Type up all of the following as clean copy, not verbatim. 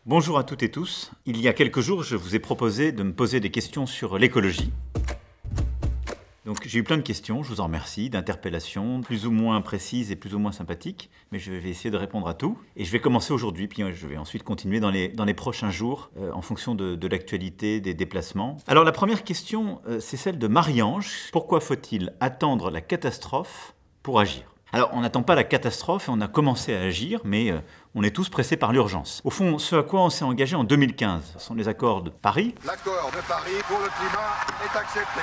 Bonjour à toutes et tous. Il y a quelques jours, je vous ai proposé de me poser des questions sur l'écologie. Donc j'ai eu plein de questions, je vous en remercie, d'interpellations plus ou moins précises et plus ou moins sympathiques, mais je vais essayer de répondre à tout. Et je vais commencer aujourd'hui, puis je vais ensuite continuer dans les prochains jours, en fonction de l'actualité, des déplacements. Alors la première question, c'est celle de Marie-Ange. Pourquoi faut-il attendre la catastrophe pour agir ? Alors, on n'attend pas la catastrophe et on a commencé à agir, mais on est tous pressés par l'urgence. Au fond, ce à quoi on s'est engagé en 2015, ce sont les accords de Paris. L'accord de Paris pour le climat est accepté.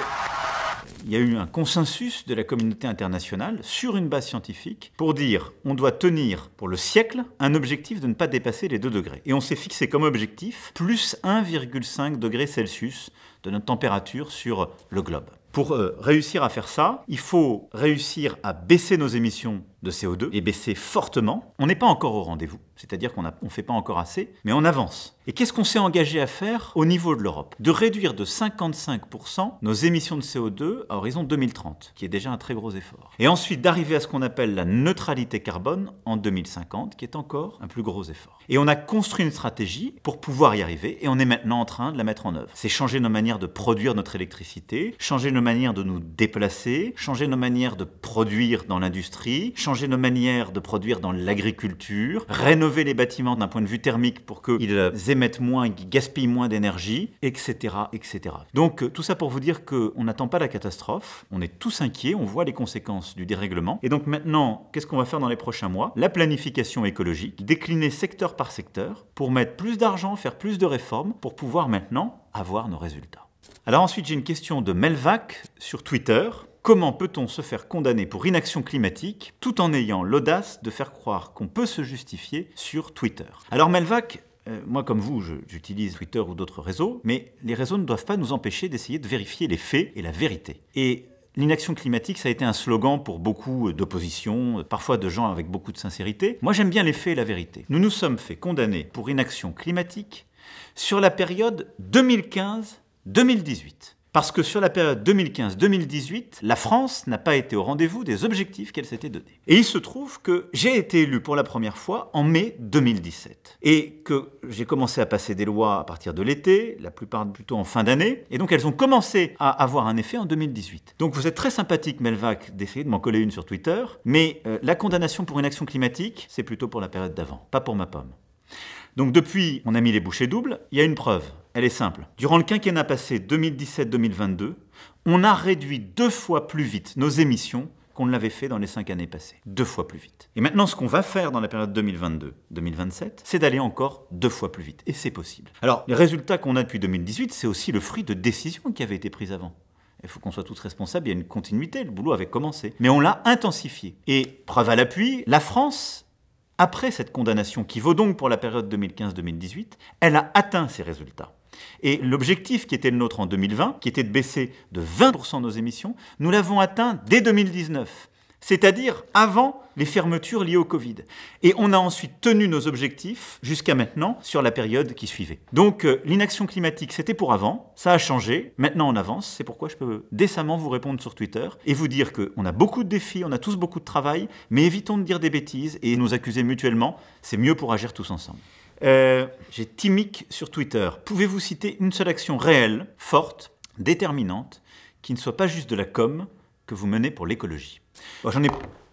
Il y a eu un consensus de la communauté internationale sur une base scientifique pour dire on doit tenir pour le siècle un objectif de ne pas dépasser les 2 degrés. Et on s'est fixé comme objectif plus 1,5 degré Celsius de notre température sur le globe. Pour réussir à faire ça, il faut réussir à baisser nos émissions de CO2 et baisser fortement. On n'est pas encore au rendez-vous, c'est-à-dire qu'on ne fait pas encore assez, mais on avance. Et qu'est-ce qu'on s'est engagé à faire au niveau de l'Europe ? De réduire de 55% nos émissions de CO2 à horizon 2030, qui est déjà un très gros effort. Et ensuite d'arriver à ce qu'on appelle la neutralité carbone en 2050, qui est encore un plus gros effort. Et on a construit une stratégie pour pouvoir y arriver, et on est maintenant en train de la mettre en œuvre. C'est changer nos manières de produire notre électricité, changer nos manières de nous déplacer, changer nos manières de produire dans l'industrie, changer nos manières de produire dans l'agriculture, rénover les bâtiments d'un point de vue thermique pour qu'ils émettent moins, qu'ils gaspillent moins d'énergie, etc., etc. Donc tout ça pour vous dire qu'on n'attend pas la catastrophe, on est tous inquiets, on voit les conséquences du dérèglement. Et donc maintenant, qu'est-ce qu'on va faire dans les prochains mois ? La planification écologique, décliner secteur par secteur pour mettre plus d'argent, faire plus de réformes pour pouvoir maintenant avoir nos résultats. Alors ensuite, j'ai une question de Melvac sur Twitter. Comment peut-on se faire condamner pour inaction climatique tout en ayant l'audace de faire croire qu'on peut se justifier sur Twitter ? Alors Melvac, moi comme vous, j'utilise Twitter ou d'autres réseaux, mais les réseaux ne doivent pas nous empêcher d'essayer de vérifier les faits et la vérité. Et l'inaction climatique, ça a été un slogan pour beaucoup d'opposition, parfois de gens avec beaucoup de sincérité. Moi j'aime bien les faits et la vérité. Nous nous sommes fait condamner pour inaction climatique sur la période 2015-2018. Parce que sur la période 2015-2018, la France n'a pas été au rendez-vous des objectifs qu'elle s'était donnés. Et il se trouve que j'ai été élu pour la première fois en mai 2017. Et que j'ai commencé à passer des lois à partir de l'été, la plupart plutôt en fin d'année. Et donc elles ont commencé à avoir un effet en 2018. Donc vous êtes très sympathique, Melvac, d'essayer de m'en coller une sur Twitter. Mais la condamnation pour inaction climatique, c'est plutôt pour la période d'avant, pas pour ma pomme. Donc depuis, on a mis les bouchées doubles, il y a une preuve, elle est simple. Durant le quinquennat passé 2017-2022, on a réduit 2 fois plus vite nos émissions qu'on ne l'avait fait dans les 5 années passées. 2 fois plus vite. Et maintenant, ce qu'on va faire dans la période 2022-2027, c'est d'aller encore 2 fois plus vite. Et c'est possible. Alors, les résultats qu'on a depuis 2018, c'est aussi le fruit de décisions qui avaient été prises avant. Il faut qu'on soit tous responsables, il y a une continuité, le boulot avait commencé. Mais on l'a intensifié. Et preuve à l'appui, la France, après cette condamnation, qui vaut donc pour la période 2015-2018, elle a atteint ses résultats. Et l'objectif qui était le nôtre en 2020, qui était de baisser de 20% nos émissions, nous l'avons atteint dès 2019. C'est-à-dire avant les fermetures liées au Covid. Et on a ensuite tenu nos objectifs jusqu'à maintenant sur la période qui suivait. Donc l'inaction climatique, c'était pour avant, ça a changé, maintenant on avance, c'est pourquoi je peux décemment vous répondre sur Twitter et vous dire qu'on a beaucoup de défis, on a tous beaucoup de travail, mais évitons de dire des bêtises et nous accuser mutuellement, c'est mieux pour agir tous ensemble. J'ai Timic sur Twitter. Pouvez-vous citer une seule action réelle, forte, déterminante, qui ne soit pas juste de la com que vous menez pour l'écologie ? Bon, j'en ai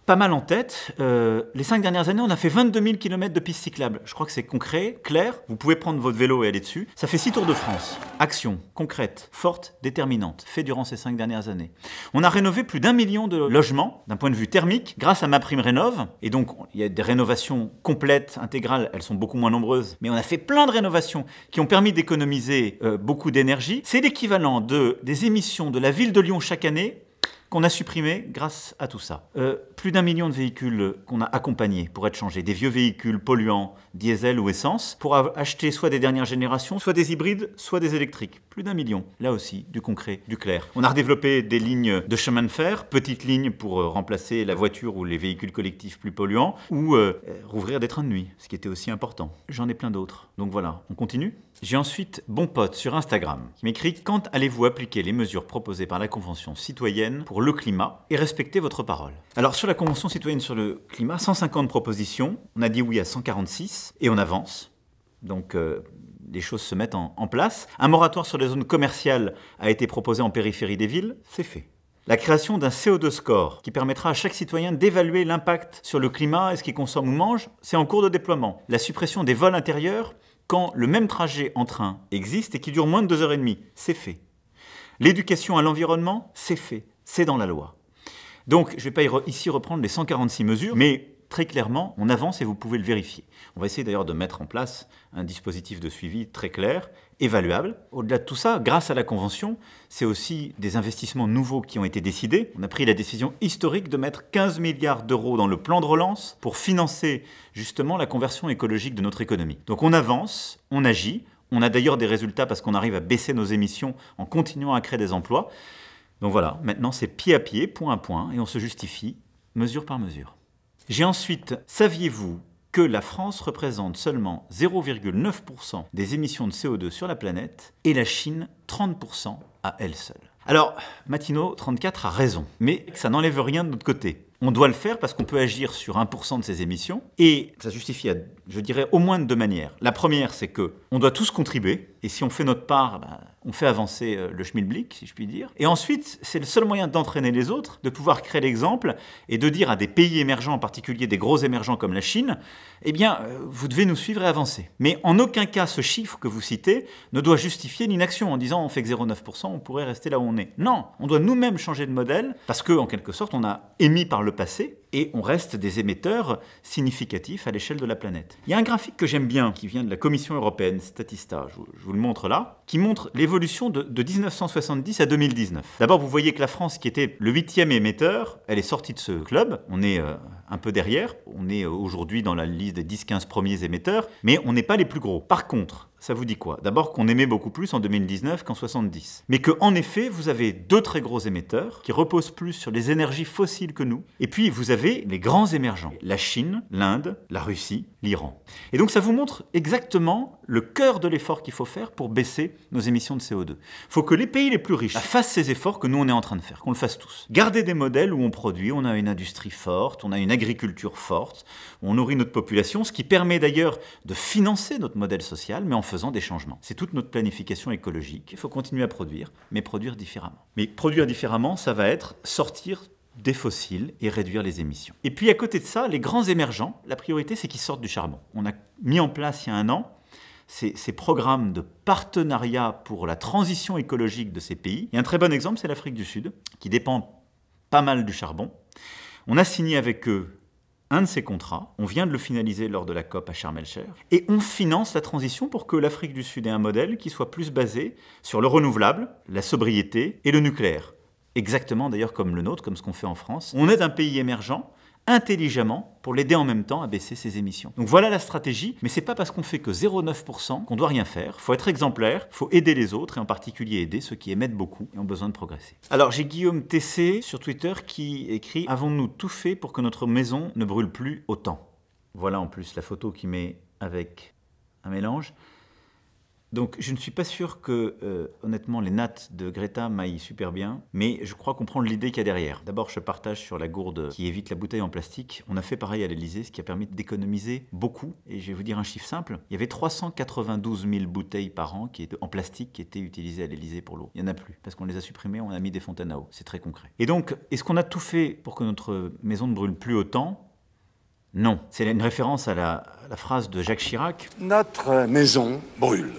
pas mal en tête. Les 5 dernières années, on a fait 22 000 km de pistes cyclables. Je crois que c'est concret, clair. Vous pouvez prendre votre vélo et aller dessus. Ça fait 6 Tours de France. Action concrète, forte, déterminante, fait durant ces 5 dernières années. On a rénové plus d'1 million de logements d'un point de vue thermique grâce à MaPrimeRénov'. Et donc, il y a des rénovations complètes, intégrales. Elles sont beaucoup moins nombreuses. Mais on a fait plein de rénovations qui ont permis d'économiser beaucoup d'énergie. C'est l'équivalent des émissions de la ville de Lyon chaque année qu'on a supprimé grâce à tout ça. Plus d'1 million de véhicules qu'on a accompagnés pour être changés, des vieux véhicules polluants, diesel ou essence, pour acheter soit des dernières générations, soit des hybrides, soit des électriques. Plus d'1 million. Là aussi, du concret, du clair. On a redéveloppé des lignes de chemin de fer, petites lignes pour remplacer la voiture ou les véhicules collectifs plus polluants, ou rouvrir des trains de nuit, ce qui était aussi important. J'en ai plein d'autres. Donc voilà, on continue ? J'ai ensuite Bon Pote sur Instagram qui m'écrit « Quand allez-vous appliquer les mesures proposées par la Convention citoyenne pour le climat et respecter votre parole ?» Alors sur la Convention citoyenne sur le climat, 150 propositions, on a dit oui à 146 et on avance. Donc les choses se mettent en place. Un moratoire sur les zones commerciales a été proposé en périphérie des villes, c'est fait. La création d'un CO2 score qui permettra à chaque citoyen d'évaluer l'impact sur le climat et ce qu'il consomme ou mange, c'est en cours de déploiement. La suppression des vols intérieurs quand le même trajet en train existe et qui dure moins de 2h30, c'est fait. L'éducation à l'environnement, c'est fait, c'est dans la loi. Donc, je ne vais pas ici reprendre les 146 mesures, mais très clairement, on avance et vous pouvez le vérifier. On va essayer d'ailleurs de mettre en place un dispositif de suivi très clair, évaluable. Au-delà de tout ça, grâce à la Convention, c'est aussi des investissements nouveaux qui ont été décidés. On a pris la décision historique de mettre 15 milliards d'euros dans le plan de relance pour financer justement la conversion écologique de notre économie. Donc on avance, on agit. On a d'ailleurs des résultats parce qu'on arrive à baisser nos émissions en continuant à créer des emplois. Donc voilà, maintenant c'est pied à pied, point à point, et on se justifie mesure par mesure. J'ai ensuite, saviez-vous que la France représente seulement 0,9% des émissions de CO2 sur la planète et la Chine 30% à elle seule? Alors, Mathino 34 a raison, mais ça n'enlève rien de notre côté. On doit le faire parce qu'on peut agir sur 1% de ces émissions et ça justifie, je dirais, au moins de deux manières. La première, c'est qu'on doit tous contribuer et si on fait notre part, on fait avancer le schmilblick, si je puis dire. Et ensuite, c'est le seul moyen d'entraîner les autres, de pouvoir créer l'exemple et de dire à des pays émergents, en particulier des gros émergents comme la Chine, eh bien, vous devez nous suivre et avancer. Mais en aucun cas, ce chiffre que vous citez ne doit justifier l'inaction en disant on fait que 0,9%, on pourrait rester là où on est. Non, on doit nous-mêmes changer de modèle parce que, en quelque sorte, on a émis par le passé et on reste des émetteurs significatifs à l'échelle de la planète. Il y a un graphique que j'aime bien qui vient de la Commission européenne, Statista, je vous le montre là, qui montre l'évolution de 1970 à 2019. D'abord, vous voyez que la France, qui était le 8e émetteur, elle est sortie de ce club. On est un peu derrière. On est aujourd'hui dans la liste des 10-15 premiers émetteurs, mais on n'est pas les plus gros. Par contre, ça vous dit quoi? D'abord qu'on émet beaucoup plus en 2019 qu'en 70. Mais qu'en effet, vous avez deux très gros émetteurs qui reposent plus sur les énergies fossiles que nous. Et puis, vous avez les grands émergents. La Chine, l'Inde, la Russie, l'Iran. Et donc, ça vous montre exactement le cœur de l'effort qu'il faut faire pour baisser nos émissions de CO2. Il faut que les pays les plus riches fassent ces efforts que nous, on est en train de faire, qu'on le fasse tous. Garder des modèles où on produit, on a une industrie forte, on a une agriculture forte, on nourrit notre population, ce qui permet d'ailleurs de financer notre modèle social, mais en faisant des changements. C'est toute notre planification écologique. Il faut continuer à produire, mais produire différemment. Mais produire différemment, ça va être sortir des fossiles et réduire les émissions. Et puis à côté de ça, les grands émergents, la priorité c'est qu'ils sortent du charbon. On a mis en place il y a 1 an ces programmes de partenariat pour la transition écologique de ces pays. Et un très bon exemple, c'est l'Afrique du Sud, qui dépend pas mal du charbon. On a signé avec eux un de ces contrats, on vient de le finaliser lors de la COP à Sharm el-Sheikh, et on finance la transition pour que l'Afrique du Sud ait un modèle qui soit plus basé sur le renouvelable, la sobriété et le nucléaire. Exactement d'ailleurs comme le nôtre, comme ce qu'on fait en France. On aide un pays émergent intelligemment pour l'aider en même temps à baisser ses émissions. Donc voilà la stratégie, mais c'est pas parce qu'on fait que 0,9% qu'on doit rien faire. Il faut être exemplaire, il faut aider les autres et en particulier aider ceux qui émettent beaucoup et ont besoin de progresser. Alors j'ai Guillaume TC sur Twitter qui écrit « Avons-nous tout fait pour que notre maison ne brûle plus autant ?» Voilà en plus la photo qu'il met avec un mélange. Donc je ne suis pas sûr que, honnêtement, les nattes de Greta m'aillent super bien, mais je crois comprendre l'idée qu'il y a derrière. D'abord, je partage sur la gourde qui évite la bouteille en plastique. On a fait pareil à l'Élysée, ce qui a permis d'économiser beaucoup. Et je vais vous dire un chiffre simple. Il y avait 392 000 bouteilles par an en plastique qui étaient utilisées à l'Élysée pour l'eau. Il n'y en a plus, parce qu'on les a supprimées, on a mis des fontaines à eau. C'est très concret. Et donc, est-ce qu'on a tout fait pour que notre maison ne brûle plus autant ? Non. C'est une référence à la phrase de Jacques Chirac. Notre maison brûle.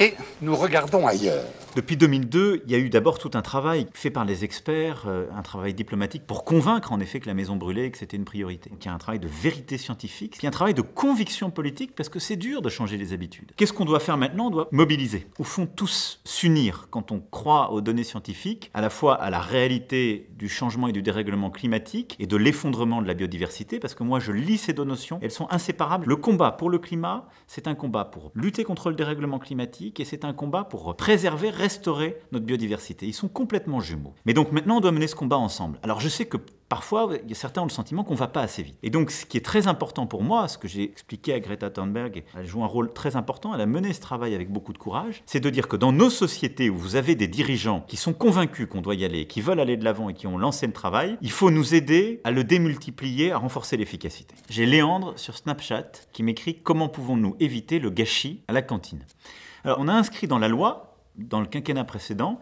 Et nous regardons ailleurs. Depuis 2002, il y a eu d'abord tout un travail fait par les experts, un travail diplomatique pour convaincre en effet que la maison brûlait et que c'était une priorité. Donc il y a un travail de vérité scientifique, il y a un travail de conviction politique parce que c'est dur de changer les habitudes. Qu'est-ce qu'on doit faire maintenant? On doit mobiliser. Au fond, tous s'unir quand on croit aux données scientifiques, à la fois à la réalité du changement et du dérèglement climatique et de l'effondrement de la biodiversité, parce que moi je lis ces deux notions, elles sont inséparables. Le combat pour le climat, c'est un combat pour lutter contre le dérèglement climatique et c'est un combat pour préserver, restaurer notre biodiversité. Ils sont complètement jumeaux. Mais donc maintenant, on doit mener ce combat ensemble. Alors je sais que parfois, certains ont le sentiment qu'on ne va pas assez vite. Et donc, ce qui est très important pour moi, ce que j'ai expliqué à Greta Thunberg, elle joue un rôle très important, elle a mené ce travail avec beaucoup de courage, c'est de dire que dans nos sociétés où vous avez des dirigeants qui sont convaincus qu'on doit y aller, qui veulent aller de l'avant et qui ont lancé le travail, il faut nous aider à le démultiplier, à renforcer l'efficacité. J'ai Léandre sur Snapchat qui m'écrit « Comment pouvons-nous éviter le gâchis à la cantine ?» Alors, on a inscrit dans la loi, dans le quinquennat précédent,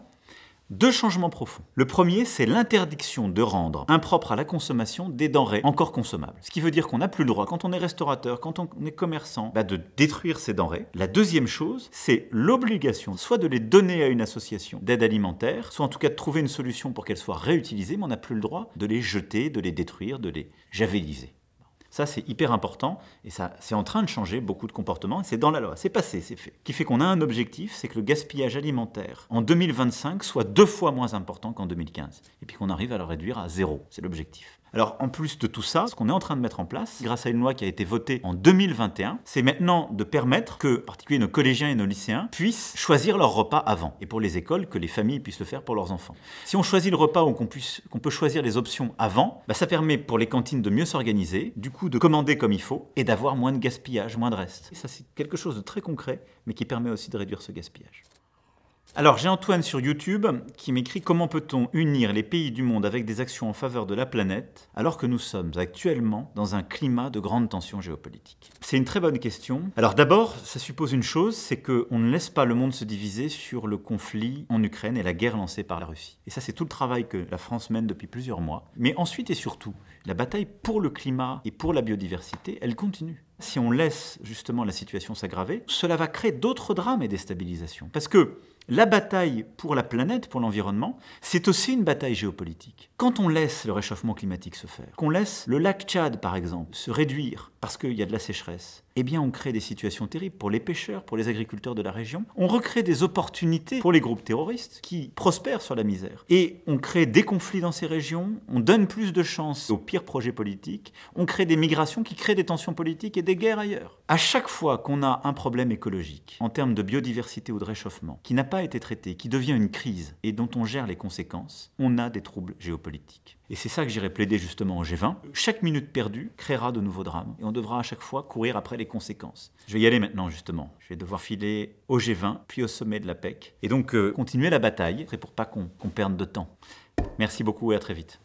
2 changements profonds. Le premier, c'est l'interdiction de rendre impropre à la consommation des denrées encore consommables. Ce qui veut dire qu'on n'a plus le droit, quand on est restaurateur, quand on est commerçant, de détruire ces denrées. La deuxième chose, c'est l'obligation soit de les donner à une association d'aide alimentaire, soit en tout cas de trouver une solution pour qu'elles soient réutilisées, mais on n'a plus le droit de les jeter, de les détruire, de les javeliser. Ça, c'est hyper important et ça, c'est en train de changer beaucoup de comportements. C'est dans la loi, c'est passé, c'est fait. Ce qui fait qu'on a un objectif, c'est que le gaspillage alimentaire en 2025 soit 2 fois moins important qu'en 2015. Et puis qu'on arrive à le réduire à 0. C'est l'objectif. Alors, en plus de tout ça, ce qu'on est en train de mettre en place, grâce à une loi qui a été votée en 2021, c'est maintenant de permettre que, en particulier nos collégiens et nos lycéens, puissent choisir leur repas avant. Et pour les écoles, que les familles puissent le faire pour leurs enfants. Si on choisit le repas ou qu'on peut choisir les options avant, ça permet pour les cantines de mieux s'organiser, du coup de commander comme il faut, et d'avoir moins de gaspillage, moins de reste. Et ça, c'est quelque chose de très concret, mais qui permet aussi de réduire ce gaspillage. Alors, j'ai Antoine sur YouTube qui m'écrit « Comment peut-on unir les pays du monde avec des actions en faveur de la planète alors que nous sommes actuellement dans un climat de grande tension géopolitique ?» C'est une très bonne question. Alors d'abord, ça suppose une chose, c'est qu'on ne laisse pas le monde se diviser sur le conflit en Ukraine et la guerre lancée par la Russie. Et ça, c'est tout le travail que la France mène depuis plusieurs mois. Mais ensuite et surtout, la bataille pour le climat et pour la biodiversité, elle continue. Si on laisse justement la situation s'aggraver, cela va créer d'autres drames et déstabilisations. Parce que la bataille pour la planète, pour l'environnement, c'est aussi une bataille géopolitique. Quand on laisse le réchauffement climatique se faire, qu'on laisse le lac Tchad, par exemple, se réduire parce qu'il y a de la sécheresse, eh bien on crée des situations terribles pour les pêcheurs, pour les agriculteurs de la région. On recrée des opportunités pour les groupes terroristes qui prospèrent sur la misère. Et on crée des conflits dans ces régions, on donne plus de chances aux pires projets politiques, on crée des migrations qui créent des tensions politiques et des guerres ailleurs. À chaque fois qu'on a un problème écologique, en termes de biodiversité ou de réchauffement, qui n'a pas été traité, qui devient une crise et dont on gère les conséquences, on a des troubles géopolitiques. Et c'est ça que j'irai plaider justement au G20. Chaque minute perdue créera de nouveaux drames. Et on devra à chaque fois courir après les conséquences. Je vais y aller maintenant justement. Je vais devoir filer au G20, puis au sommet de la PEC. Et donc continuer la bataille, pour pas qu'on perde de temps. Merci beaucoup et à très vite.